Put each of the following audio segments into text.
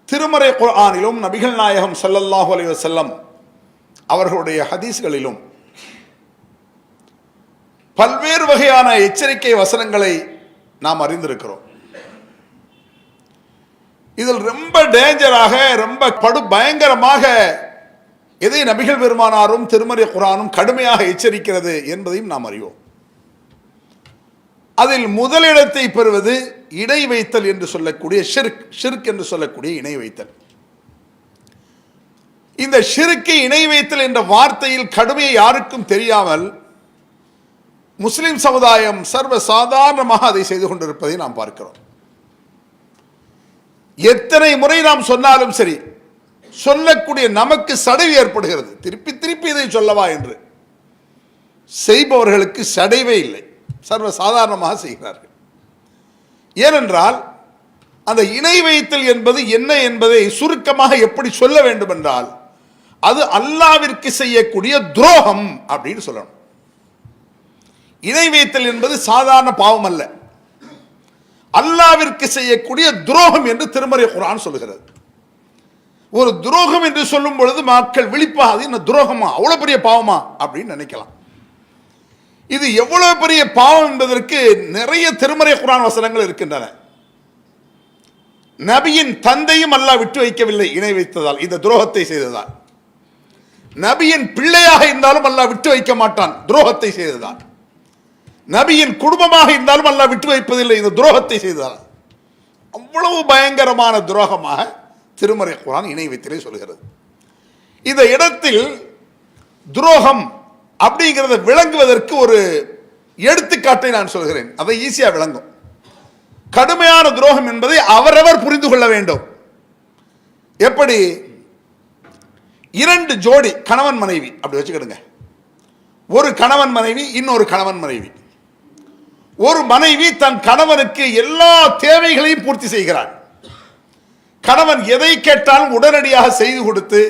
திருமறை குர்ஆனிலும் நபிகள் நாயகம் ஸல்லல்லாஹு அலைஹி வஸல்லம் அவர்களுடைய ஹதீஸ்களிலும் பல்வேறு வகையான எச்சரிக்கை வசனங்களை நாம் அறிந்திருக்கிறோம். இதில் ரொம்ப டேஞ்சராக, ரொம்ப படு பயங்கரமாக எதை நபிகள் பெருமானாரும் திருமறை குர்ஆனும் கடுமையாக எச்சரிக்கிறது என்பதையும் நாம் அறிவோம். அதில் முதலிடத்தை பெறுவது இணை வைத்தல் என்று சொல்லக்கூடிய ஷிர்க் என்று சொல்லக்கூடிய இணை வைத்தல். இந்த ஷிர்க்கை இணை வைத்தல் என்ற வார்த்தையில் கடுமையை யாருக்கும் தெரியாமல் முஸ்லிம் சமுதாயம் சர்வ சாதாரணமாக அதை செய்து கொண்டிருப்பதை நாம் பார்க்கிறோம். எத்தனை முறை நாம் சொன்னாலும் சரி, சொல்லக்கூடிய நமக்கு சடைவு ஏற்படுகிறது. திருப்பி திருப்பி இதை சொல்லவா என்று செய்பவர்களுக்கு சடைவே இல்லை, சர்வ சாதாரணமாக செய்கிறார்கள். ஏனென்றால் அந்த இணை வைத்தல் என்பது என்ன என்பதை சுருக்கமாக எப்படி சொல்ல வேண்டும் என்றால், அது அல்லாஹ்விற்கு செய்யக்கூடிய துரோகம் அப்படின்னு சொல்லணும். இணை வைத்தல் என்பது சாதாரண பாவம் அல்ல, அல்லாஹ்விற்கு செய்யக்கூடிய துரோகம் என்று திருமறை குர்ஆன் சொல்லுகிறது. ஒரு துரோகம் என்று சொல்லும் பொழுது மக்கள் விழிப்பாக என்ன துரோகமா, அவ்வளவு பெரிய பாவமா அப்படின்னு நினைக்கலாம். இது எவ்வளவு பெரிய பாவம் என்பதற்கு நிறைய திருமறை குர்ஆன் வசனங்கள் இருக்கின்றன. நபியின் தந்தையும் அல்லாஹ் விட்டு வைக்கவில்லை இணை வைத்ததால், இந்த துரோகத்தை செய்ததால். நபியின் பிள்ளையாக இருந்தாலும் அல்லாஹ் விட்டு வைக்க மாட்டான் துரோகத்தை செய்ததால். நபியின் குடும்பமாக இருந்தாலும் அல்லாஹ் விட்டு வைப்பதில்லை இந்த துரோகத்தை செய்ததால். அவ்வளவு பயங்கரமான துரோகமாக திருமறை குர்ஆன் இணை வைத்தலை சொல்கிறது. இந்த இடத்தில் துரோகம் அப்படிங்கிறத விளங்குவதற்கு ஒரு எடுத்துக்காட்டை நான் சொல்கிறேன், அதை ஈஸியா விளங்கும். கடுமையான துரோகம் என்பதை அவரவர் புரிந்து கொள்ள வேண்டும். எப்படி? இரண்டு ஜோடி கணவன் மனைவி அப்படி வச்சுக்கிடுங்க. ஒரு கணவன் மனைவி, இன்னொரு கணவன் மனைவி. ஒரு மனைவி தன் கணவனுக்கு எல்லா தேவைகளையும் பூர்த்தி செய்கிறார். கணவன் எதை கேட்டாலும் உடனடியாக செய்து கொடுத்து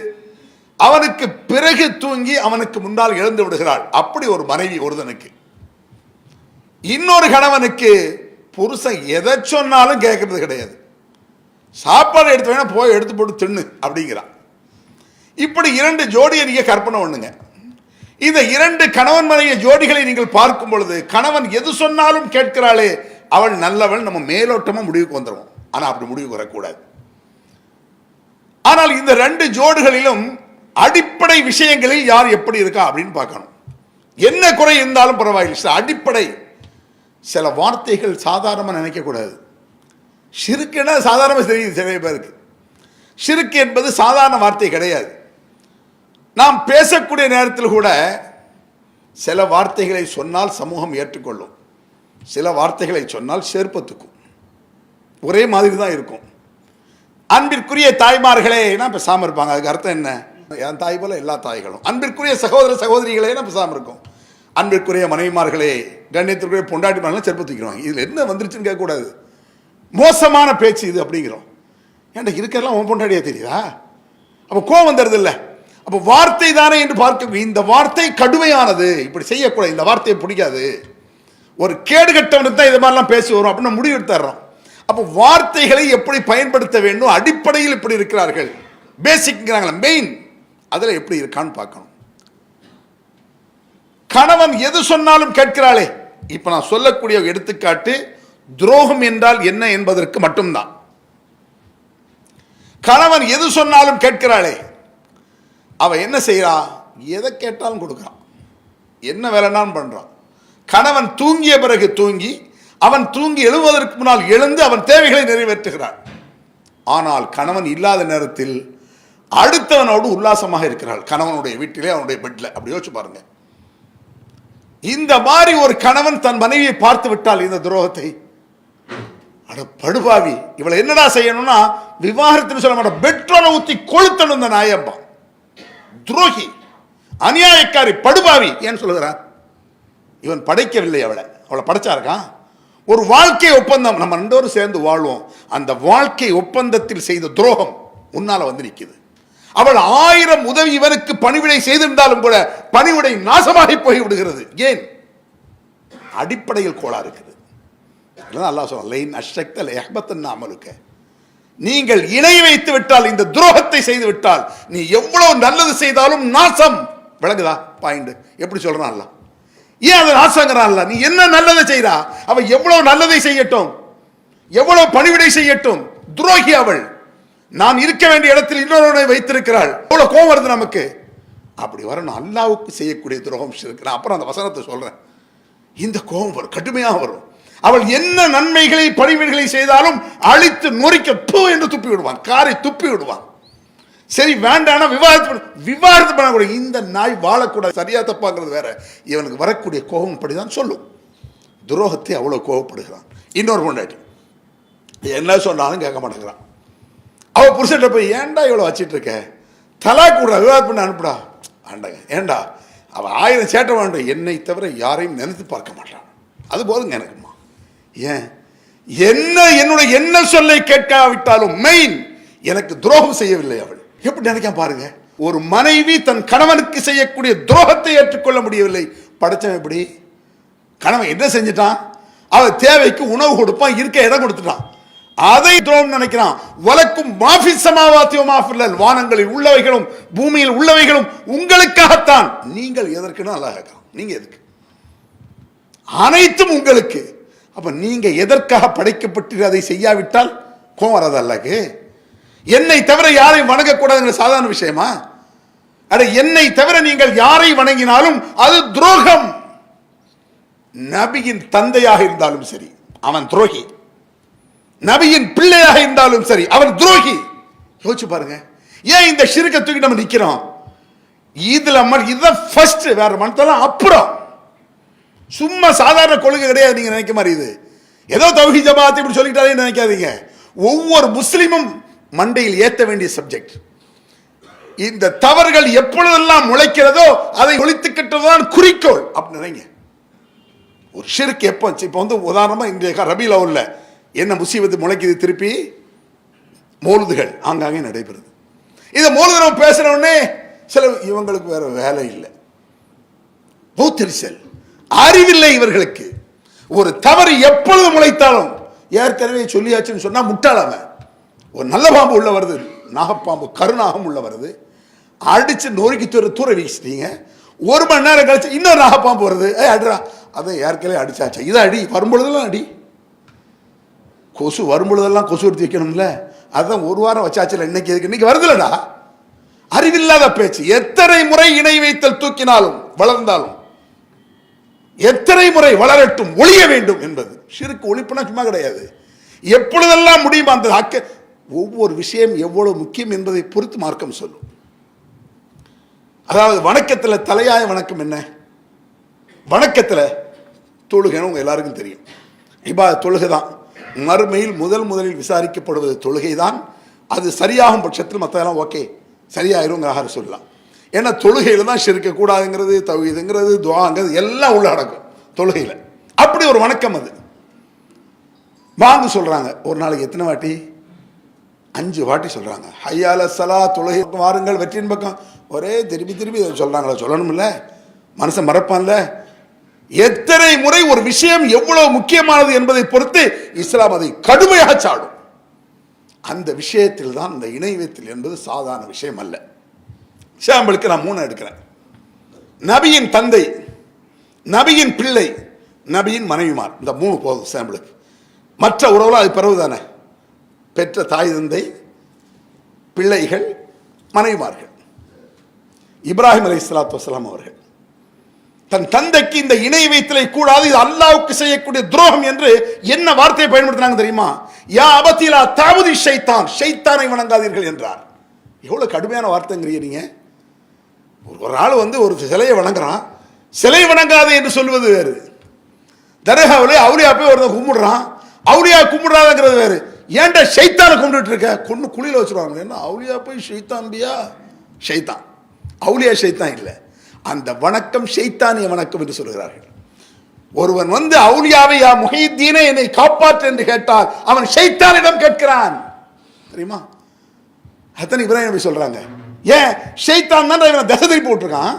அவனுக்கு பிறகு தூங்கி அவனுக்கு முன்னால் எழுந்து விடுகிறாள். அப்படி ஒரு மனைவி ஒருதனுக்கு. இன்னொரு கணவனுக்கு புருஷன் எதை சொன்னாலும் கேட்கறது கிடையாது. சாப்பாடு எடுத்து வேணா போய் எடுத்து போட்டு தின்னு அப்படிங்கிறான். இப்படி இரண்டு ஜோடியை நீங்க கற்பனை பண்ணுங்க. இந்த இரண்டு கணவன் மனைவி ஜோடிகளை நீங்கள் பார்க்கும் பொழுது, கணவன் எது சொன்னாலும் கேட்கிறாளே அவள் நல்லவள், நம்ம மேலோட்டமா முடிவுக்கு வந்துடுவோம். ஆனா அப்படி முடிவுக்கு வரக்கூடாது. ஆனால் இந்த ரெண்டு ஜோடிகளிலும் அடிப்படை விஷயங்களில் யார் எப்படி இருக்கா அப்படின்னு பார்க்கணும். என்ன குறை இருந்தாலும் பரவாயில்லை, அடிப்படை சில வார்த்தைகள் சாதாரணமாக நினைக்க கூடாது. ஷிர்க்குனா சாதாரணமாக தெரியுது சில பேருக்கு. ஷிர்க் என்பது சாதாரண வார்த்தை கிடையாது. நாம் பேசக்கூடிய நேரத்தில் கூட சில வார்த்தைகளை சொன்னால் சமூகம் ஏற்றுக்கொள்ளும், சில வார்த்தைகளை சொன்னால் சேர்ப்பத்துக்கும். ஒரே மாதிரி தான் இருக்கும். அன்பிற்குரிய தாய்மார்களே நான் பேசாமல் இருப்பாங்க. அதுக்கு அர்த்தம் என்ன? என் தாய் போல எல்லா தாய்களும். அன்பிற்குரிய சகோதர சகோதரிகளே நான் பேசாமல் இருக்கும். அன்பிற்குரிய மனைவிமார்களே, கண்ணியத்திற்குரிய பொண்டாட்டிமார்களே செருப்பு தூக்கிடுவாங்க. இதில் என்ன வந்துருச்சுன்னு கேட்கக்கூடாது. மோசமான பேச்சு இது அப்படிங்கிறோம். ஏன்டா இருக்கிறதெல்லாம் உன் பொண்டாட்டியா தெரியுதா? அப்போ கோவம் வந்துடுது இல்லை? அப்போ வார்த்தை தானே என்று பார்க்க, இந்த வார்த்தை கடுமையானது, இப்படி செய்யக்கூடாது, இந்த வார்த்தையை பிடிக்காது. ஒரு கேடு கட்டவனுக்கு தான் இது மாதிரிலாம் பேசி வரும் அப்படின்னு முடிவு எடுத்துறோம். அப்போ வார்த்தைகளை எப்படி பயன்படுத்த வேண்டும், அடிப்படையில் இப்படி இருக்கிறார்கள், பேசிக்ங்கிறாங்களா மெயின், அதில் எப்படி இருக்கான்னு பார்க்கணும். கணவன் எது சொன்னாலும் கேட்கிறாளே, இப்போ நான் சொல்லக்கூடிய எடுத்துக்காட்டு துரோகம் என்றால் என்ன என்பதற்கு மட்டும்தான். கணவன் எது சொன்னாலும் கேட்கிறாளே, அவ என்ன செய்யறா? எதை கேட்டாலும் கொடுக்குறான், என்ன வேலைனாலும் பண்றான். கணவன் தூங்கிய பிறகு தூங்கி, அவன் தூங்கி எழுவதற்கு முன்னால் எழுந்து அவன் தேவைகளை நிறைவேற்றுகிறான். ஆனால் கணவன் இல்லாத நேரத்தில் அடுத்தவனோடு உல்லாசமாக இருக்கிறாள், கணவனுடைய வீட்டிலே, அவனுடைய பெட்ல. அப்படி யோசிச்சு பாருங்க. இந்த மாதிரி ஒரு கணவன் தன் மனைவியை பார்த்து விட்டால் இந்த துரோகத்தை, அட படுபாவி, இவளை என்னடா செய்யணும்னா விவாகரத்துன்னு சொல்ல மாட்டான், பெட்ரோலை ஊத்தி கொளுத்தணும் இந்த நாயம்பா, துரோகி, அநியாயக்காரி, படுபாவி ஏன்னு சொல்லுகிறான். இவன் படைக்கவில்லை அவளை, அவளை படைச்சா இருக்கான். ஒரு வாழ்க்கை ஒப்பந்தம், நம்ம ரெண்டு பேரும் சேர்ந்து வாழ்வோம், அந்த வாழ்க்கை ஒப்பந்தத்தில் செய்த துரோகம் உன்னால வந்து நிற்குது. அவள் 1000 உதவி இவனுக்கு பணிவிடை செய்திருந்தாலும் கூட பணிவிடை நாசமாகி போய் விடுகிறது. ஏன்? அடிப்படையில் கோளாறு இருக்குது. அல்லாஹ் சொல்றான், லைன் அஷ்ரக்த லயஹ்பத்தன் அமலுக. நீங்கள் இணை வைத்து விட்டால், இந்த துரோகத்தை செய்து விட்டால், நீ எவ்வளவு நல்லது செய்தாலும் நாசம். விளங்குதா பாயிண்ட்? எப்படி சொல்றான் அல்லாஹ்? ஏன் அதை நாசங்கிறான் அல்லாஹ்? நீ என்ன நல்லதை செய்றா, அவ எவ்வளவு நல்லதை செய்யட்டும், எவ்வளவு பணிவிடை செய்யட்டும், துரோகி அவள். நான் இருக்க வேண்டிய இடத்தில் இன்னொருவனை வைத்திருக்கிறாள். எவ்வளவு கோபம் வருது நமக்கு. அப்படி வரணும். அல்லாஹ்வுக்கு செய்யக்கூடிய துரோகம் ஷிர்க். நான் அப்புறம் அந்த வசனத்தை சொல்றேன். இந்த கோபம் வரும், கடுமையாக வரும். அவள் என்ன நன்மைகளை பணிவிடைகளை செய்தாலும் அழித்து நொறிக்க பூ என்று துப்பி விடுவான், காரை துப்பி விடுவான். சரி வேண்டாம், விவாதத்து பண்ணக்கூடாது. இந்த நாய் வாழக்கூடாது, சரியா தப்பாங்கிறது வேற. இவனுக்கு வரக்கூடிய கோபம் படிதான் சொல்லும். துரோகத்தை அவ்வளவு கோபப்படுகிறான். இன்னொரு பொண்டாட்டி என்ன சொன்னாலும் கேட்க மாட்டேங்கிறான். அவ புருஷன் போய், ஏன்டா இவ்வளவு வச்சிட்டு இருக்க, தலா கூட விவாதம் பண்ண அனுப்புடா. ஆண்டாங்க, ஏண்டா அவ 1000 சேட்டை வேண்டும், என்னை தவிர யாரையும் நினைத்து பார்க்க மாட்டான். அது போதுங்க எனக்குமா. ஏன் என்னுடைய என்ன சொல்லை கேட்காவிட்டாலும் மெயின் எனக்கு துரோகம் செய்யவில்லை அவள். எப்படி நினைக்க பாருங்க. ஒரு மனைவி தன் கணவனுக்கு செய்யக்கூடிய துரோகத்தை ஏற்றுக்கொள்ள முடியவில்லை. படைச்சவன் எப்படி? கணவன் என்ன செஞ்சிட்டான்? அவன் தேவைக்கு உணவு கொடுப்பான், இருக்க இடம் கொடுத்துட்டான். அதை துரோகம் நினைக்கிறான். வலக்கும் மாஃபி சமாவாத்தி மாஃபில், வானங்களில் உள்ளவைகளும் பூமியில் உள்ளவைகளும் உங்களுக்காகத்தான், நீங்கள் எதற்குன்னு அல்லாஹ் கேட்கிறான். நீங்க எதுக்கு? அனைத்தும் உங்களுக்கு. அப்ப நீங்க எதற்காக படைக்கப்பட்டு அதை செய்யாவிட்டால் கோவம் வராது அல்லாஹ்க்கு? என்னை தவிர யாரையும் வணங்கக்கூடாதுங்கிற சாதாரண விஷயமா? அட, என்னை தவிர நீங்கள் யாரை வணங்கினாலும் அது துரோகம். நபியின் தந்தையாக இருந்தாலும் சரி அவன் துரோகி, நபியின் பிள்ளையாக இருந்தாலும் சரி அவன் துரோகி. யோசிச்சு பாருங்க. ஏன் இந்த ஷிர்க்கை தூக்கி நம்ம நிக்கிறோம்? இதுல இதுதான் ஃபர்ஸ்ட், வேற மனத்தெல்லாம் அப்புறம். சும்மா சாதாரண கொள்கை கிடையாது நீங்க நினைக்க மாதிரி. இது ஏதோ தௌஹீத் ஜமாஅத் இப்படி சொல்லிட்டாலே நினைக்காதீங்க. ஒவ்வொரு முஸ்லிமும் மண்டையில் ஏற்ற வேண்டிய சப்ஜெக்ட். இந்த தவறுகள் எப்பொழுதெல்லாம் முளைக்கிறதோ அதை ஒழித்து கட்டுவதுதான் குறிக்கோள். அப்படி நினைங்க. ஒரு ஷிர்க் எப்போ இப்போ உதாரணமா இன்றைய ரபீல் அவுல்ல என்ன முசீபத்து முளைக்குது? திருப்பி மௌலுதுகள் ஆங்காங்கே நடைபெறுது. இதை மௌலுது பேசுற உடனே சில இவங்களுக்கு வேற வேலை இல்லை, பௌத்தரிசல், அறிவில்லை இவர்களுக்கு. ஒரு தவறு எப்பொழுது முளைத்தாலும் ஏற்கனவே சொல்லியாச்சுன்னு சொன்னா முட்டாளாம. ஒரு நல்ல பாம்பு உள்ள வருது, நாகப்பாம்பு கருநாகம் உள்ள வருது, அடிச்சு நொறுக்கி தூர வீசிட்டீங்க. 1 மணி நேரம் கழிச்சு இன்னொரு நாகப்பாம்பு வருது, அடிடா, அதை ஏற்கனவே அடிச்சாச்சு, இதை அடி, வரும்பொழுதெல்லாம் அடி. கொசு வரும்பொழுதெல்லாம் கொசு எடுத்து வைக்கணும்ல, அதுதான் 1 வாரம் வச்சாச்சுல, இன்னைக்கு எதுக்கு? இன்னைக்கு வருதுலடா. அறிவில்லாத பேச்சு. எத்தனை முறை இணை வைத்தல் தூக்கினாலும் வளர்ந்தாலும், எத்தனை முறை வளரட்டும், ஒழிய வேண்டும் என்பது ஷிர்க். ஒழிப்புனா சும்மா கிடையாது. எப்பொழுதெல்லாம் முடியுமா அந்த ஒவ்வொரு விஷயம் எவ்வளவு முக்கியம் என்பதை பொறுத்து மார்க்கம் சொல்லும். அதாவது வணக்கத்தில் தலையாய வணக்கம் என்ன? வணக்கத்தில் தொழுகைன்னு உங்க எல்லாருக்கும் தெரியும். தொழுகை தான் மறுமையில் முதலில் விசாரிக்கப்படுவது தொழுகை தான். அது சரியாகும் பட்சத்தில் மற்றதெல்லாம் ஓகே, சரியாயிருங்கிறாரு சொல்லலாம். ஏன்னா தொழுகையில தான் ஷிர்க் கூடாதுங்கிறது, தௌஹீதுங்கிறது, துஆங்கிறது எல்லாம் உள்ள அடக்கும் தொழுகையில. அப்படி ஒரு வணக்கம் அது. வாங்க சொல்றாங்க, ஒரு நாளைக்கு எத்தனை வாட்டி? 5 வாட்டி சொல்றாங்க. ஹய்யால ஸலா, தொழுகை வாருங்கள், வெற்றியின் பக்கம். ஒரே திருப்பி சொல்றாங்களா? சொல்லணும்ல, மனுஷன் மறப்பான்ல. எத்தனை முறை ஒரு விஷயம் எவ்வளவு முக்கியமானது என்பதை பொறுத்து இஸ்லாம் அதை கடுமையாக சாடும். அந்த விஷயத்தில் தான் இந்த இணை வைத்தல் என்பது சாதாரண விஷயம் அல்ல. சாம்பிளுக்கு நான் 3 எடுக்கிறேன். நபியின் தந்தை, நபியின் பிள்ளை, நபியின் மனைவிமார், இந்த 3 போதும் சாம்பிளுக்கு. மற்ற உறவுல அது பிறகு தானே. பெற்ற தாய் தந்தை, பிள்ளைகள், மனைவிமார்கள். இப்ராஹிம் அலைஹிஸ்ஸலாத்து வஸலாம் அவர்கள் தன் தந்தைக்கு இந்த இணை வைத்தலை கூடாது, இது அல்லாஹ்வுக்கு செய்யக்கூடிய துரோகம் என்று என்ன வார்த்தையை பயன்படுத்தினாங்க தெரியுமா? யா அபதிலா தஅபுதி ஷைத்தான், ஷைத்தானை வணங்காதீர்கள் என்றார். எவ்வளவு கடுமையான வார்த்தைங்கிறீங்க நீங்க. ஒரு ஆள் ஒரு சிலையை வணங்குறான், சிலை வணங்காது என்று சொல்வது வேறு. தர்காவிலே அவுலியா போய் ஒருத்தன் கும்பிடுறான், அவுலியா கும்பிடுறாங்கிறது வேறு. ஏன்டா ஷைத்தானை கும்பிட்டு இருக்க? கொண்டு குழியில வச்சிருவாங்க. என்ன அவுலியா போய் ஷைத்தான்பியா? ஷைத்தான், அவுலியா ஷைத்தான் இல்லை. அந்த வணக்கம் ஷைத்தானிய வணக்கம் என்று சொல்கிறார்கள். ஒருவன் அவுலியாவை, யா முஹித்தீனே என்னை காப்பாற்று என்று கேட்டால் அவன் ஷைத்தானிடம் கேட்கிறான். தெரியுமா? அத்தனை இப்ராஹிம் நபி சொல்றாங்க. ஏன்? ஷைத்தான் தான் இவனை தசை திருப்பி போட்டிருக்கான்.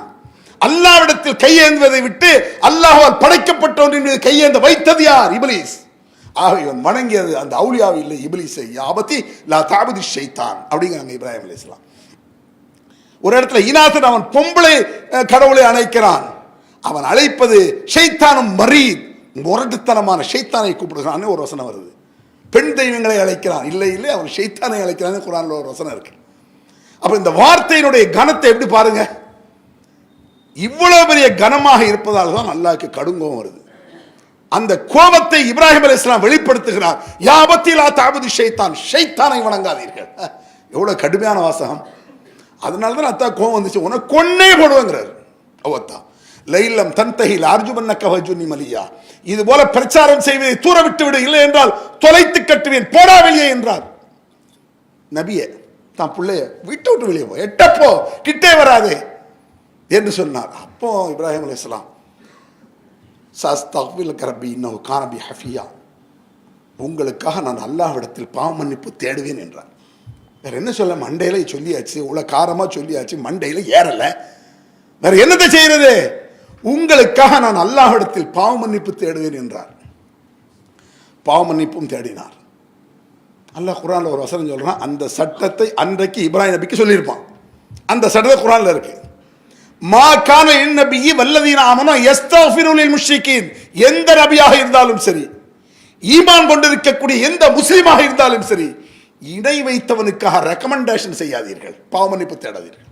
அல்லாஹ்விடத்தில் கையேந்துவதை விட்டு அல்லாஹ்வால் படைக்கப்பட்ட ஒன்றின் மீது கையேந்த வைத்தது யார்? இப்லீஸ். ஆக இவன் வணங்கியது அந்த அவுலியாவை இல்லை, இப்லீஸை. யாபத்தி லா தாபதி ஷைத்தான் அப்படிங்கிறாங்க இப்ராஹிம் அலைஹிஸ்ஸலாம். ஒரு இடத்துல இனாசன் அவன் பொம்பளை கடவுளை அழைக்கிறான், அவன் அழைப்பது ஷைத்தானும் மரீத், முரட்டுத்தனமான ஷைத்தானை கூப்பிடுகிறான்னு ஒரு வசனம் வருது. பெண் தெய்வங்களை அழைக்கிறான், இல்லை இல்லை அவன் ஷைத்தானை அழைக்கிறான்னு குர்ஆன்ல ஒரு வசனம் இருக்கு. அப்ப இந்த வார்த்தையினுடைய கனத்தை எப்படி பாருங்க. இவ்வளவு பெரிய கனமாக இருப்பதால் தான் அல்லாஹ்வுக்கு கடுங்கோபம் வருது. அந்த கோபத்தை இப்ராஹிம் அலைஹிஸ்ஸலாம் வெளிப்படுத்துகிறார். யாபத்தி லா தாபுதி ஷைத்தான், ஷைத்தானை வணங்காதீர்கள். எவ்வளவு கடுமையான வாசகம். அதனால தான் அத்தா கோபம் வந்துச்சு, உனக்கு கொன்னே போடுவேங்கிறார். அவத்தா லைலம் தன்தஹில் அர்ஜுமன்னக வஜுனி மலியா, இது போல பிரச்சாரம் செய்வதை தூர விட்டு விடு, இல்லை என்றால் தொலைத்து கட்டுவேன், போடா வெளியே என்றார். நபியே தான் பிள்ளைய விட்டு விட்டு வெளியே போ, எட்டப்போ கிட்டே வராதே என்று சொன்னார். அப்போ இப்ராஹிம் அலைஹிஸ்ஸலாம் சஸ்தக்ஃபிருக ரப்பி இன்னஹு கான பி ஹஃபியா, உங்களுக்காக நான் அல்லாஹ்விடத்தில் பாவ மன்னிப்பு தேடுவேன் என்றார். வேற என்ன சொல்ல, மண்டையில சொல்லியாச்சு, இவ்வளவு காரமா சொல்லியாச்சு, மண்டையில ஏறல, வேற என்னத்தை செய்யறது? உங்களுக்காக நான் அல்லாஹ்விடத்தில் பாவ மன்னிப்பு தேடுவேன் என்றார். பாவ மன்னிப்பும் தேடினார். அல்லாஹ் குர்ஆன்ல ஒரு வசனம் சொல்றான், அந்த சட்டத்தை அன்றைக்கு இப்ராஹிம் நபிக்கு சொல்லியிருப்பான். அந்த சட்டத்தை குர்ஆன்ல இருக்கு. மா கான நபியி வல்லதீன ஆமனு யஸ்தக்ஃபிரு லில் முஷ்ரிகீன், எந்த நபியாக இருந்தாலும் சரி, ஈமான் கொண்டிருக்கக்கூடிய எந்த முஸ்லிமாக இருந்தாலும் சரி, இணை வைத்தவனுக்காக ரெக்கமெண்டேஷன் செய்யாதீர்கள், பாவ மன்னிப்பு தேடாதீர்கள்.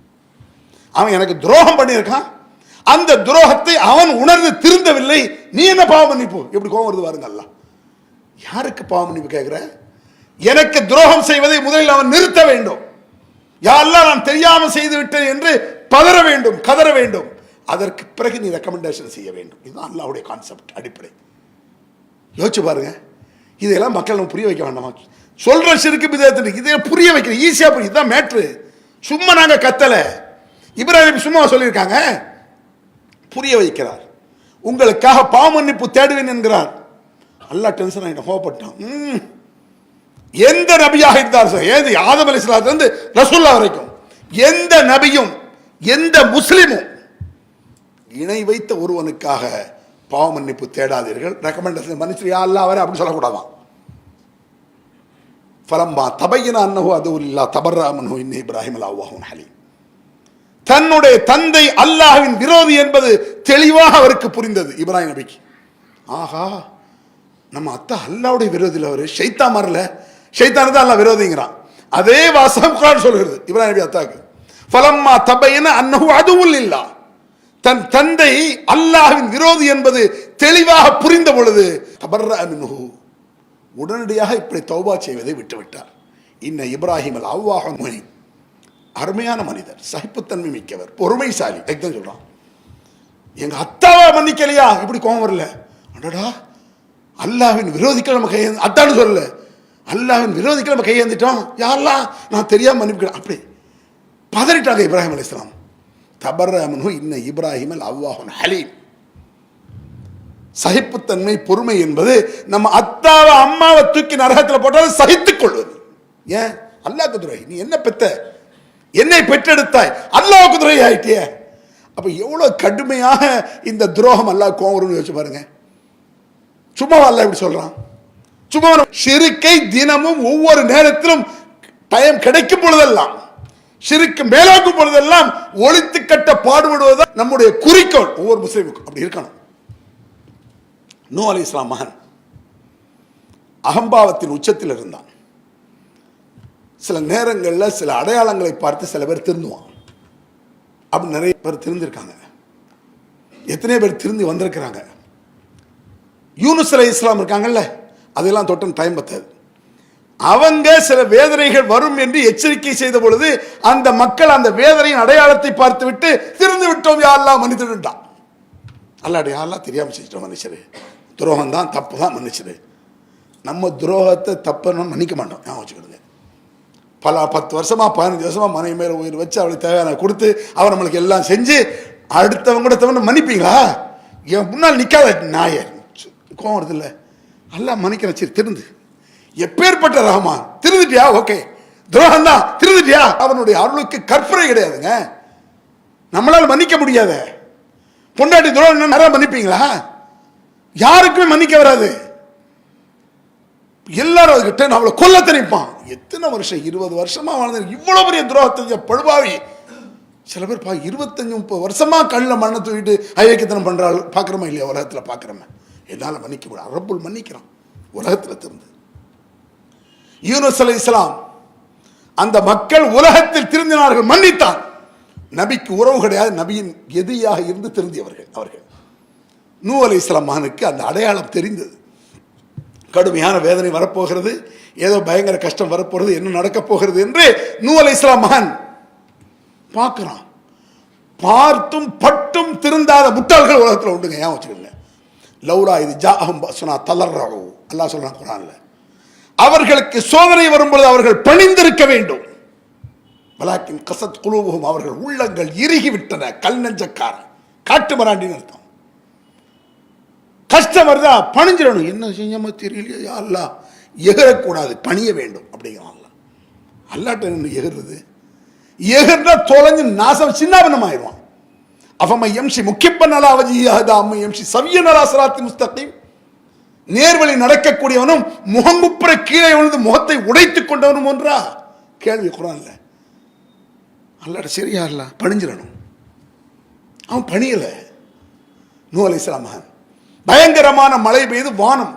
அவன் எனக்கு துரோகம் பண்ணியிருக்கான், அந்த துரோகத்தை அவன் உணர்ந்து திருந்தவில்லை, நீ என்ன பாவ மன்னிப்பு? எப்படி கோபம் வருது பாருங்க. அல்லாஹ் யாருக்கு பாவ மன்னிப்பு கேட்கிற? எனக்கு துரோகம் செய்வதை முதலில் அவன் நிறுத்த வேண்டும். யா அல்லாஹ் நான் தெரியாமல் செய்து விட்டேன் என்று பதற வேண்டும், கதற வேண்டும். அதற்கு பிறகு நீ ரெக்கமெண்டேஷன் செய்ய வேண்டும். இதுதான் அல்லாஹ்வுடைய கான்செப்ட், அடிப்படை. யோசிச்சு பாருங்க. இதெல்லாம் மக்கள் நம்ம புரிய வைக்க வேண்டாமா? சொல்ற ஷிர்க் பிதஅத் இதை புரிய வைக்கிறேன், ஈஸியா புரியும். இதுதான் மேட்ரு. சும்மா நாங்க கத்தல, இப்ராஹிம் சும்மா சொல்லியிருக்காங்க, புரிய வைக்கிறார். உங்களுக்காக பாவ மன்னிப்பு தேடுவேன் என்கிறார். அல்லாஹ் டென்ஷன் ஆகிட்ட கோபப்பட்டான். எந்த நபியாக இருந்தார் சார், ஏது ஆதம் அலைஹிஸ்ஸலாத்துல இருந்து ரசூலுல்லாஹ் வரைக்கும் எந்த நபியும் எந்த முஸ்லிமும் இணை வைத்த ஒருவனுக்காக பாவ மன்னிப்பு தேடாதீர்கள், ரெக்கமெண்டேஷன் மன்னிச்சு யா அல்லாஹ் வரை அப்படி சொல்லக்கூடாதான். ஃபலம்மா தபையன அன்னஹு அதுல்லாஹ் தபர்ரா மின்ஹு இன்ன இப்ராஹிம் லஅவ்வாஹுன் ஹலீம். தன்னுடைய தந்தை அல்லாஹ்வின் விரோதி என்பது தெளிவாக அவருக்கு புரிந்தது இப்ராஹிம் நபிக்கு. ஆஹா, நம்ம அத்தா அல்லாஹ்வுடைய விரோதியில் அவரு ஷைத்தான் மாறல, ஷைத்தான் தான் அல்லாஹ் விரோதிங்கிறான். அதே வாசகம் குர்ஆன் சொல்கிறது இப்ராஹிம் நபி அத்தாக்கு. ஃபலம்மா தபையன அன்னஹு அதுல்லாஹ், தன் தந்தை அல்லாஹ்வின் விரோதி என்பது தெளிவாக புரிந்த பொழுது தபர்ரா மின்ஹு, உடனடியாக இப்படி தௌபா செய்வதை விட்டுவிட்டார். இன்ன இப்ராஹிம் லஅவ்வாஹுன் முனீப், அருமையான மனிதர், சகிப்புத்தன்மை மிக்கவர், பொறுமைசாலி. சொல்றான், எங்க அத்தாவை மன்னிக்கலையா, இப்படி கோபம் வரல. அடடா, அல்லாஹ்வின் விரோதிகள் நம்ம கையை அத்தான்னு சொல்லல, அல்லாஹ்வின் விரோதிகள் நம்ம கையேந்திட்டோம், யாரெல்லாம் நான் தெரியாம மன்னிப்புக்கிறேன், அப்படி பதறிட்டாங்க இப்ராஹிம் அலைஹிஸ்ஸலாம். தபர்ரா மின்ஹு இன்ன இப்ராஹிம் லஅவ்வாஹுன் ஹலீம். சகிப்புத்தன்மை, பொறுமை என்பது நம்ம அத்தாவை அம்மாவை தூக்கி நரகத்தில் போட்டாலும் சகித்துக் கொள்வது. ஏன்? அல்லாஹ்வுக்கு துரோகி, நீ என்ன பெத்த, என்னை பெற்றெடுத்தாய், அல்லாஹ்வுக்கு துரோகி ஆயிட்டியே. அப்ப எவ்வளவு கடுமையாக இந்த துரோகம் அல்லாஹ் கோவம் வரும்னு யோசிச்சு பாருங்க. சும்மா அல்லாஹ் இப்படி சொல்றான், சும்மா ஷிர்க்கை தினமும் ஒவ்வொரு நேரத்திலும் டைம் கிடைக்கும் பொழுதெல்லாம், ஷிர்க் மேலாக்கும் பொழுதெல்லாம் ஒழித்து கட்ட பாடுபடுவதுதான் நம்முடைய குறிக்கோள். ஒவ்வொரு முஸ்லிமுக்கும் அப்படி இருக்கணும். நூ அலைஹிஸ்ஸலாம் மகன் அகம்பாவத்தின் உச்சத்தில் இருந்தான். சில நேரங்களில் சில அடையாளங்களை பார்த்து சில பேர் திருந்துவான். அப்படி நிறைய பேர் திருந்திருக்காங்க. எத்தனை பேர் திருந்தி வந்திருக்கிறாங்க. யூனுஸ் அலைஹிஸ்ஸலாம் இருக்காங்கல்ல, அதெல்லாம் தொட்டன் டைம் பத்தாது. அவங்க சில வேதனைகள் வரும் என்று எச்சரிக்கை செய்த பொழுது அந்த மக்கள் அந்த வேதனையின் அடையாளத்தை பார்த்து விட்டு திருந்து விட்டோம் யா அல்லாஹ் மன்னித்துட்டான். அல்லாஹ் யா அல்லாஹ் தெரியாம செஞ்சிட்டோம், மன்னிச்சிரு, துரோகம் தான், தப்பு தான், மன்னிச்சிரு. நம்ம துரோகத்தை தப்புன்னு மன்னிக்க மாட்டோம், ஞாபகம் வச்சுக்கிடுங்க. பல 10 வருஷமா 15 வருஷமா மனைவி மேல உயிர் வச்சு அவளுக்கு தேவையான கொடுத்து அவர் நம்மளுக்கு எல்லாம் செஞ்சு அடுத்தவங்க கூட தவிர மன்னிப்பீங்களா? என் முன்னால் நிக்காத நாயர், கோவம் வருது இல்லை, அல்லாஹ் மன்னிக்கிறேன், சரி திருந்து. எப்பேற்பட்ட ரஹ்மான், திருந்துட்டியா, ஓகே, துரோகம் தான், திருந்துட்டியா. அவனுடைய அருளுக்கு கற்பனை கிடையாதுங்க, நம்மளால மன்னிக்க முடியாத. பொண்டாட்டி துரோகம் நிறைய மன்னிப்பீங்களா? யாருக்குமே மன்னிக்க வராது. எல்லாரும் அதுக்கிட்ட அவளை கொல்ல நினைப்பான். எத்தனை வருஷம், 20 வருஷமா வாழ்ந்து இவ்வளவு பெரிய துரோகத்தை பழுவாவி. சில பேர் 25-30 வருஷமா கண்ணில் மண்ணை தூக்கிட்டு ஐக்கியத்தனம் பண்றாள். பார்க்குறோமா இல்லையா? உலகத்தில் பார்க்குறோமே. என்னால் மன்னிக்க முடியும். ரப்புல் மன்னிக்கிறான் உலகத்தில் திருந்து. யூனுஸ் அலைஹிஸ்ஸலாம் அந்த மக்கள் உலகத்தில் திருந்தினார்கள், மன்னித்தான். நபிக்கு உறவு கிடையாது, நபியின் எதிரியாக இருந்து திருந்தியவர்கள் அவர்கள். நூ அலைஹிஸ்ஸலாம் மகனுக்கு அந்த அடையாளம் தெரிந்தது. கடுமையான வேதனை வரப்போகிறது, ஏதோ பயங்கர கஷ்டம் வரப்போகிறது, என்ன நடக்கப் போகிறது என்று நூ அலைஹிஸ்ஸலாம் மகன் பார்க்கிறான். பார்த்தும் பட்டும் திருந்தாத முட்டாள்கள் உலகத்தில் உண்டுங்க. ஏன் வச்சுக்கோங்க. லௌலா இது ஜாஅஹும் பஸ்னா தலர்ரஉ, அல்லாஹ் சொல்றான் குர்ஆன்ல. அவர்களுக்கு சோதனை வரும்பொழுது அவர்கள் பணிந்திருக்க வேண்டும். வலாக்கின் கஸத் குலூபுஹும், அவர்கள் உள்ளங்கள் இறுகி விட்டன. கல் நெஞ்சக்கார காட்டு மராண்டின்னு அர்த்தம். கஷ்டம் வருதா பணிஞ்சிடணும். என்ன செஞ்சமா தெரியலையா அல்லாஹ், எகரக்கூடாது, பணிய வேண்டும் அப்படிங்கிறான் அல்லாஹ். அல்லாட்ட என்ன எகிறது? எகர்னா தொலைஞ்சு நாசம் சின்னாபின்னம் ஆயிடுவான். அஃபமை எம்சி முக்கிப்பன் அலா வஜ்ஹிஹி அஹதா அம்மை எம்சி சவ்யன் அலா ஸிராத்தின் முஸ்தகீம். நேர்வழி நடக்கக்கூடியவனும் முகங்குப்புற கீழே விழுந்து முகத்தை உடைத்துக் கொண்டவனும் ஒன்றா? கேள்வி குர்ஆன்ல. அல்லாஹ் சரியா இல்ல, பணிஞ்சிடணும். அவன் பணியல. நூ அலைஹிஸ்ஸலாம் மகன் பயங்கரமான மழை பெய்து வானம்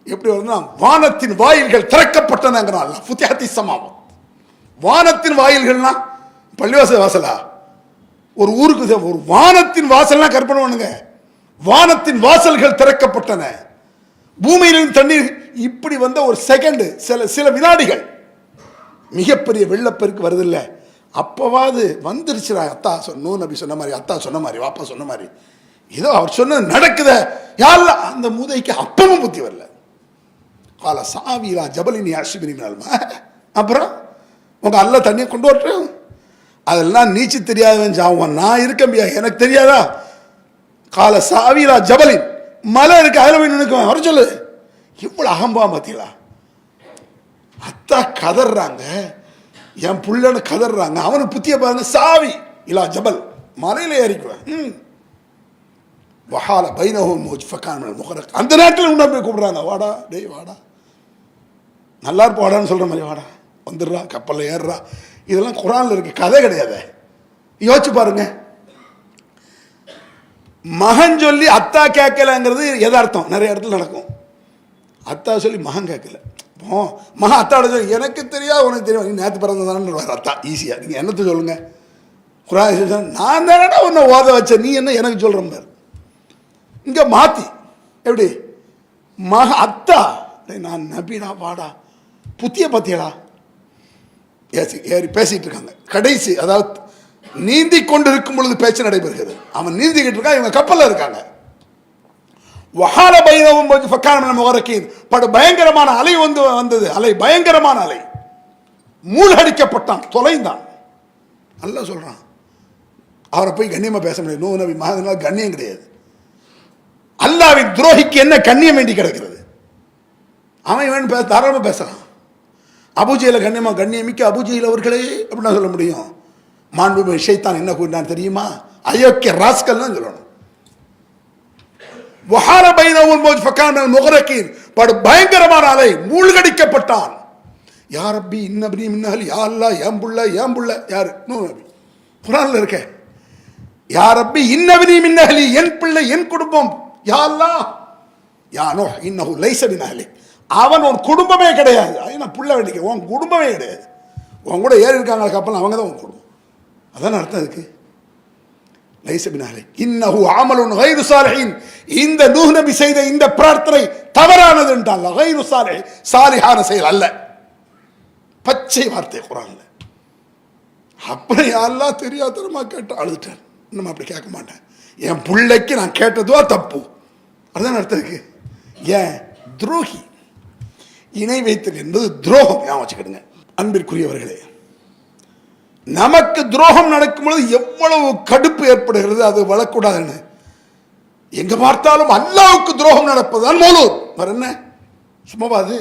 எப்படி வருதுன்னா, வானத்தின் வாயில்கள் திறக்கப்பட்டனங்கிறான் அல்லாஹ். ஃபுத்திஹத்தி ஸமாவாத். வானத்தின் வாயில்கள்னா பள்ளிவாசல் வாசலா? ஒரு ஊருக்கு ஒரு வானத்தின் வாசல்லாம் கற்பனை பண்ணுங்க. வானத்தின் வாசல்கள் திறக்கப்பட்டன, பூமியிலிருந்து தண்ணீர் இப்படி வந்த ஒரு செகண்ட், சில வினாடிகள். மிகப்பெரிய வெள்ளப்பெருக்கு வருது இல்லை, அப்பவாது வந்துருச்சுடா. அத்தா நூ நபி சொன்ன மாதிரி, அத்தா சொன்ன மாதிரி, வாப்பா சொன்ன மாதிரி, ஏதோ அவர் சொன்னது நடக்குத. யாருல அந்த மூதைக்கு அப்பவும் புத்தி வரல. கால சாவிலா ஜபலினி அஷிபினி மினல்மா. அப்புறம் உங்க அல்ல தண்ணியை கொண்டு வரட்டும். அதெல்லாம் நீச்சு தெரியாதவன் ஜாவான், நான் இருக்கம்பியா, எனக்கு தெரியாதா? கால சாவிலா ஜபலின், மலை இருக்கு, அதில் போய் நினைக்குவேன், வர சொல்லு. இவ்வளவு அகம்பா பார்த்தீங்களா? அத்தா கதறாங்க, என் புள்ளன்னு கதறாங்க. அவனுக்கு புத்திய பாருங்க. சாவி இலா ஜபல், மலையில ஏறிக்குவேன். வஹால பைனஹும் முஜ்ஃபகான் மினல் முகரக். அந்த நேரத்தில் உன்னை போய் கூப்பிடுறாங்க, வாடா டேய் வாடா, நல்லா இருப்ப வாடான்னு சொல்ற மாதிரி, வாடா வந்துடுறா, கப்பலில் ஏறுறா. இதெல்லாம் குர்ஆன்ல இருக்கு, கதை கிடையாது. யோசிச்சு பாருங்க. மகன் சொல்லி அத்தா கேட்கலங்கிறது எதார்த்தம், நிறைய இடத்துல நடக்கும். அத்தா சொல்லி மகன் கேட்கல, மகன் அத்தாட சொல்லி எனக்கு தெரியாது உனக்கு தெரியும், நீ நேற்று பிறந்ததானு அத்தா ஈஸியா. நீங்க என்னத்தை சொல்லுங்க? குர்ஆன் நான் தானடா உன்னை ஓத வச்சேன், நீ என்ன எனக்கு சொல்றேன் பாரு. இங்க மாத்தி எப்படி அத்தா, நான் நபிடா வாடா, புத்திய பத்தியடா ஏறி பேசிட்டு இருக்காங்க. கடைசி அதாவது நீந்தி கொண்டு இருக்கும் பொழுது பேச்சு நடைபெறுகிறது. அவன் நீந்திக்கிட்டு இருக்கான், இவங்க கப்பல்ல இருக்காங்க. வஹால பைனஹும் முஜ்ஃபகான் மினல் முகரக்கீன். படு பயங்கரமான அலை வந்தது. அலை பயங்கரமான அலை. மூழ்கடிக்கப்பட்டான், தொலைந்தான். அல்லாஹ் சொல்றான். அவரை போய் கண்ணியமா பேச முடியாது. நூ நபி மகனால் கண்ணியம் கிடையாது. அல்லாஹ்வின் துரோகிக்கு என்ன கண்ணியம் வேண்டி கிடக்கிறது? அவன் வேணும் பேச, தாராளமா பேசலாம். அபூஜையில கண்ணியமிக்க அபூஜையில் அவர்களே அப்படின்னா சொல்ல முடியும். மாண்புமிகு ஷைத்தான் என்ன கூறினான் தெரியுமா? அயோக்கிய ராஸ்கல் தான் சொல்லணும். வஹால பைனஹும் முஜ்ஃபகான் மினல் முகரக்கீன். படு பயங்கரமான அலை, மூழ்கடிக்கப்பட்டான். யா ரப்பி இன்னப்னி மின் அஹ்லி, யா அல்லாஹ் என் புள்ள யாரு? நூ நபி. குர்ஆன்ல இருக்க. யா ரப்பி இன்னப்னி மின் அஹ்லி, என் பிள்ளை என் குடும்பம். யா அல்லாஹ் யா நூஹ் இன்னஹு லைஸ மின் அஹ்லி. அவன் உன் குடும்பமே கிடையாது. நான் புள்ள வேண்டிக்க, உன் குடும்பமே கிடையாது. உன் கூட ஏறி இருக்காங்க கப்பல், அவங்க தான் உன் குடும்பம். அதான் அர்த்தம் இருக்கு. லைஸ மின் அஹ்லி இன்னஹு அமலுன் கைரு சாலிஹின். இந்த நூஹ் நபி செய்த இந்த பிரார்த்தனை தவறானது என்றால், கைரு சாலிஹ், சாலிஹான செயல் அல்ல. பச்சை வார்த்தை குர்ஆன்ல. அப்புறம் யாரெல்லாம் தெரியாதனமா கேட்டு அழுதுட்டார். இன்னும் அப்படி கேட்க மாட்டேன், என் பிள்ளைக்கு நான் கேட்டதுவா தப்பு. அதுதான் அர்த்தம் இருக்கு. ஏன் துரோகி, இணை வைத்தல் என்பது துரோகம். ஞாபகம் வச்சுக்கிடுங்க அன்பிற்குரியவர்களே. நமக்கு துரோகம் நடக்கும் பொழுது எவ்வளவு கடுப்பு ஏற்படுகிறது, அது வளரக்கூடாதுன்னு. எங்க பார்த்தாலும் அல்லாஹ்வுக்கு துரோகம் நடப்பதுதான் மௌலூத். வேற என்ன சும்மாவா அது?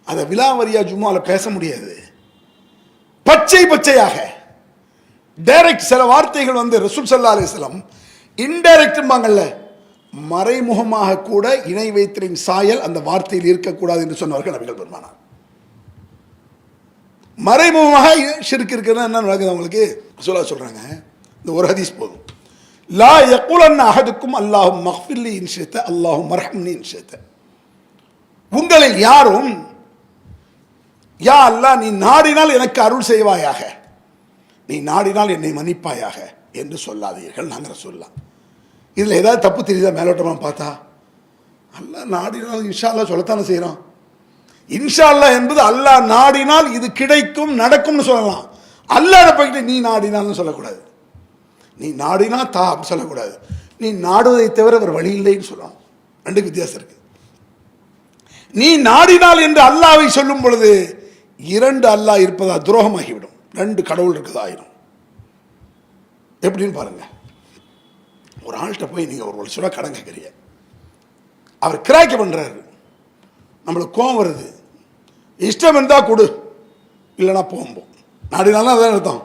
அதை விலாவரியா ஜும்மால பேச முடியாது. பச்சையாக டைரக்ட் சில வார்த்தைகள் வந்து ரசூல் ஸல்லல்லாஹு அலைஹி வஸல்லம் இன்டைரக்ட்பாங்கல்ல, மறைமுகமாக கூட இணை வைத்தலின் சாயல் அந்த வார்த்தையில் இருக்கக்கூடாது என்று சொன்னவர்கள் நபிகள் பெருமானார். மறைமுகமாக ஷிர்க் இருக்குன்னா என்ன நடக்குது அவங்களுக்கு சொல்றாங்க. இந்த ஒரு ஹதீஸ் போதும். லா யகுலன்ன அஹதுக்கும் அல்லாஹும் மக்ஃபிர்லி இன் ஷிஅத அல்லாஹும் மர்ஹம்னி இன் ஷிஅத. உங்களில் யாரும் யா அல்லாஹ் நீ நாடினால் எனக்கு அருள் செய்வாயாக, நீ நாடினால் என்னை மன்னிப்பாயாக என்று சொல்லாதீர்கள். நாங்கள் சொல்லலாம். இதில் ஏதாவது தப்பு தெரியுதா? மேலோட்டமாக பார்த்தா அல்லாஹ் நாடினால் இன்ஷா அல்லாஹ் சொல்லத்தானே செய்கிறோம். இன்ஷா அல்லாஹ் என்பது அல்லாஹ் நாடினால் இது கிடைக்கும் நடக்கும்னு சொல்லலாம். அல்லாஹ் போய்கிட்டு நீ நாடினால்னு சொல்லக்கூடாது. நீ நாடினா தா அப்படி சொல்லக்கூடாது. நீ நாடுவதை தவிர ஒரு வழி இல்லைன்னு சொல்லணும். ரெண்டுக்கு வித்தியாசம் இருக்கு. நீ நாடினால் என்று அல்லாஹ்வை சொல்லும் பொழுது இரண்டு அல்லாஹ் இருப்பதா துரோகமாகிவிடும், ரெண்டு கடவுள் இருக்கதாயிரும். எப்படின்னு பாருங்க. ஒரு ஆள்கிட்ட போய் நீங்கள் ஒரு சொல்ல கடன் கேட்குறீங்க, அவர் கிராக்கி பண்ணுறாரு, நம்மளுக்கு கோவம் வருது. இஷ்டம் இருந்தால் கொடு, இல்லைனா போகும்போது நாடினாலும் அதான் அர்த்தம்.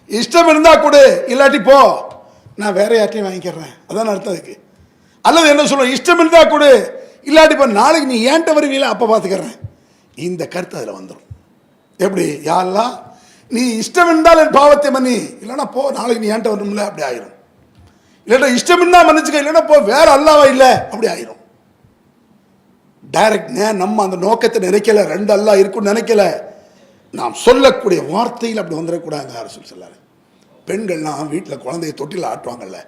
இஷ்டம் இருந்தால் கொடு, இல்லாட்டி போ, நான் வேற யார்ட்டையும் வாங்கிக்கிறேன், அதான் அர்த்தம் அதுக்கு. அல்லது என்ன சொல்லுவோம், இஷ்டம் இருந்தால் கொடு, இல்லாட்டி போ, நாளைக்கு நீ ஏன்ட்ட வருவீங்களா அப்போ பார்த்துக்கிறேன். இந்த கருத்து அதில் வந்துடும். எப்படி யாரெல்லாம் நீ இஷ்டம் இருந்தால் என் பாவத்தை மன்னி, இல்லைன்னா போ, நாளைக்கு நீ ஏன்ட்ட வரணும்ல, அப்படி ஆயிரும். இல்லைன்னா இஷ்டம் இருந்தால் மன்னிச்சுக்க, இல்லைன்னா போ, வேற அல்லாவா இல்லை, அப்படி ஆயிரும். டைரக்ட் நம்ம அந்த நோக்கத்தை நினைக்கல, ரெண்டு அல்லா இருக்குன்னு நினைக்கல. நாம் சொல்லக்கூடிய வார்த்தையில் அப்படி வந்துடக்கூடாது. அரசு சொல்லாரு. பெண்கள்லாம் வீட்டில் குழந்தைய தொட்டில் ஆட்டுவாங்கல்ல,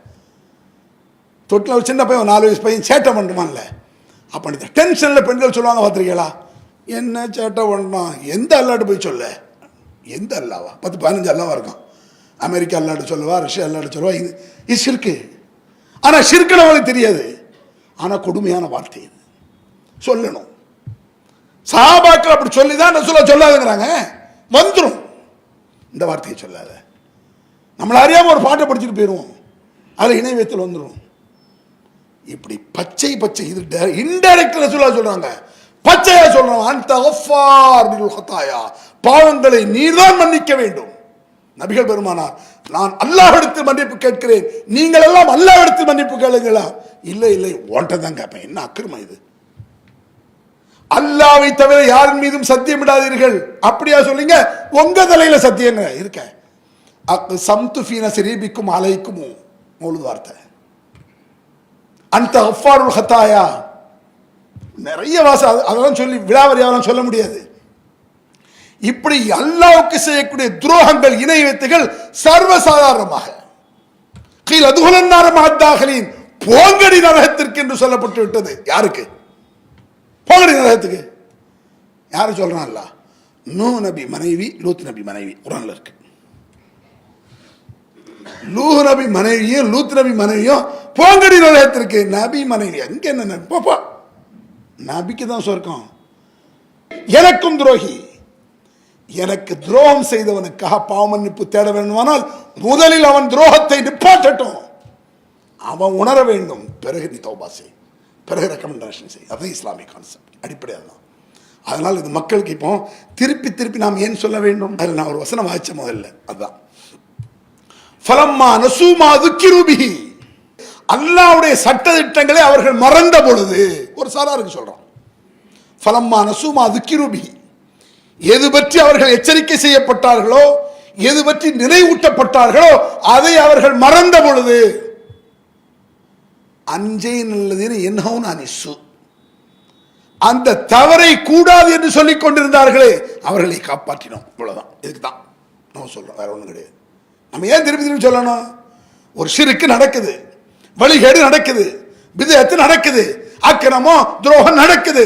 தொட்டில் ஒரு சின்ன பையன் 4 வயசு பையன் சேட்டை பண்ணுவான்ல, அப்போ இந்த டென்ஷனில் பெண்கள் சொல்லுவாங்க, பார்த்துருக்கீங்களா, என்ன சேட்டை பண்ணான், எந்த அல்லாட்டு போய் சொல்ல, எந்த அல்லாவா 10-15 அல்லாவா இருக்கும். அமெரிக்கா அல்லாட்டு சொல்லவா, ரஷ்யா அல்லாட்டு சொல்லவா, இது ஷிர்க்கு. ஆனால் ஷிர்க்குன்னு அவங்களுக்கு தெரியாது. ஆனால் கொடுமையான வார்த்தை இது சொல்லணும். சஹாபாக்கள் அப்படி சொல்லிதான் ரசூலுல்லாஹ் சொல்லாதுங்கிறாங்க. வந்துடும் இந்த வார்த்தையை சொல்லாத. நம்மள அறியாம ஒரு பாட்டை படிச்சுட்டு போயிடுவோம், அதில் இணை வைத்தல் வந்துடும். இப்படி பச்சை பச்சை இது இன்டைரக்ட் ரசூலுல்லாஹ் சொல்றாங்க, பச்சையா சொல்றாங்க. அந்த கஃபார் பில் ஹதாயா, பாவங்களை நீர்தான் மன்னிக்க வேண்டும். நபிகள் பெருமானார், நான் அல்லாஹ்விடத்தில் மன்னிப்பு கேட்கிறேன், நீங்கள் எல்லாம் அல்லாஹ்விடத்தில் மன்னிப்பு கேளுங்களா? இல்லை இல்லை, ஓன்ட்ட தான் கேட்பேன். என்ன அக்கிரமம் இது? அல்லாவை தவிர யாரின் மீதும் சத்தியம் விடாதீர்கள். அப்படியா சொல்லிங்க? உங்க தலையில சத்தியம் இருக்க. சம்துஃபீன சிரீபிக்கும் அலைக்கும் மௌலூத் வார்த்தை. அந்த கஃபாருல் ஹதாயா நிறைய வாசம், அதெல்லாம் சொல்லி விழாவரியாவெல்லாம் சொல்ல முடியாது. இப்படி அல்லாஹ்வுக்கு செய்யக்கூடிய துரோகங்கள், இணை வைத்துகள் சர்வசாதாரணமாக கீழ் அதுகுலன்னார மஹத்தாகலின் போங்கடி நரகத்திற்கு என்று சொல்லப்பட்டு விட்டது. யாருக்கு? போங்கடி நரகத்துக்கு. யாரு சொல்றான்ல? நூ நபி மனைவி, லூத் நபி மனைவி குர்ஆன்ல இருக்கு. நூஹ் நபி மனைவியும் லூத் நபி மனைவியும் போங்கடி நரகத்திற்கு. நபி மனைவி அங்க என்ன பாப்பா, நபிக்கு தான் சொர்க்கம். எனக்கும் துரோகி, எனக்கு துரோகம் செய்தவனுக்காக பாவ மன்னிப்பு தேட வேண்டுமானால் முதலில் அவன் துரோகத்தை நிப்பாட்டட்டும், அவன் உணர வேண்டும், பிறகு நீ தௌபா செய், பிறகு ரெக்கமெண்டேஷன் செய். அதுதான் இஸ்லாமிக் கான்செப்ட், அடிப்படையாக தான். அதனால் இது மக்களுக்கு இப்போ திருப்பி திருப்பி நாம் ஏன் சொல்ல வேண்டும்? அதில் நான் ஒரு வசனம் வாய்ச்ச முதல்ல, அதுதான் ஃபலம்மா நசூமா துக்கிரு பிஹி, அல்லாஹ்வுடைய சட்ட திட்டங்களை அவர்கள் மறந்த பொழுது. ஒரு சாராருக்கு சொல்றான், ஃபலம்மா நசூமா துக்கிரு பிஹி, எது பற்றி அவர்கள் எச்சரிக்கை செய்யப்பட்டார்களோ, எது பற்றி நினைவூட்டப்பட்டார்களோ அதை அவர்கள் மறந்த பொழுது, அஞ்சே நல்லதின் என்னவும் அனிசு, அந்த தவறை கூடாது என்று சொல்லிக் கொண்டிருந்தார்களே அவர்களை காப்பாற்றினோம். இவ்வளவுதான். இதுக்கு தான் நம்ம சொல்றோம், வேற ஒன்றும் கிடையாது. நம்ம ஏன் திருப்பி திருப்பி சொல்லணும்? ஒரு ஷிர்க் நடக்குது, வழிகேடு நடக்குது, பித்அத் நடக்குது, அக்கிரமம் துரோகம் நடக்குது.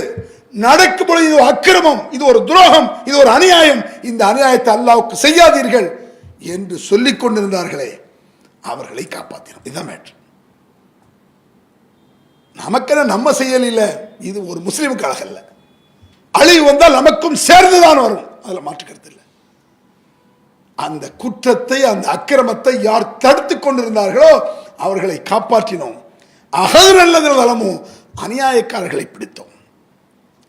நடக்கும் பொழுது இது அக்கிரமம், இது ஒரு துரோகம், இது ஒரு அநியாயம், இந்த அநியாயத்தை அல்லாஹ்வுக்கு செய்யாதீர்கள் என்று சொல்லிக் கொண்டிருந்தார்களே அவர்களை காப்பாற்றினோம். இதுதான் மேட்ரு. நமக்கென நம்ம செயல் இல்லை, இது ஒரு முஸ்லிமுக்கு அழகல்ல. அழிவு வந்தால் நமக்கும் சேர்ந்துதான் வரும், அதில் மாற்றுக்கிறது இல்லை. அந்த குற்றத்தை, அந்த அக்கிரமத்தை யார் தடுத்து கொண்டிருந்தார்களோ அவர்களை காப்பாற்றினோம். அகது நல்லது நலமும் அநியாயக்காரர்களை பிடித்தோம்.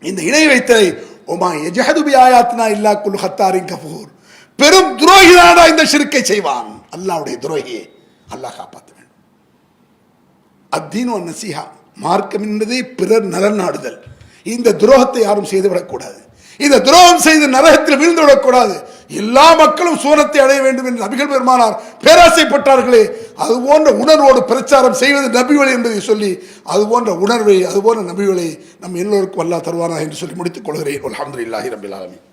இந்த இணை வைத்தலை ஒமா எஜஹது பி ஆயாத்னா இல்லா குல் ஹத்தாரின் கஃபூர், பெரும் துரோகிதானா இந்த ஷிர்க்கை செய்வான். அல்லாஹ்வுடைய துரோகியை அல்லாஹ் காப்பாற்ற வேண்டும். அத்தீன் வ நஸீஹா, மார்க்கம் என்பதே பிறர் நலன் நாடுதல். இந்த துரோகத்தை யாரும் செய்துவிடக்கூடாது. இந்த துரோகம் செய்து நரகத்தில் வீழ்ந்து விடக்கூடாது. எல்லா மக்களும் சூனத்தை அடைய வேண்டும் என்று நபிகள் பெருமானார் பேராசைப்பட்டார்களே, அது போன்ற உணர்வோடு பிரச்சாரம் செய்வது நபி வழி என்பதை சொல்லி, அது போன்ற உணர்வை, அது போன்ற நபி வழி நம் எல்லோருக்கும் அல்லாஹ் தருவானா என்று சொல்லி முடித்துக் கொள்கிறேன். அல்ஹம்துலில்லாஹி ரப்பில் ஆலமீன்.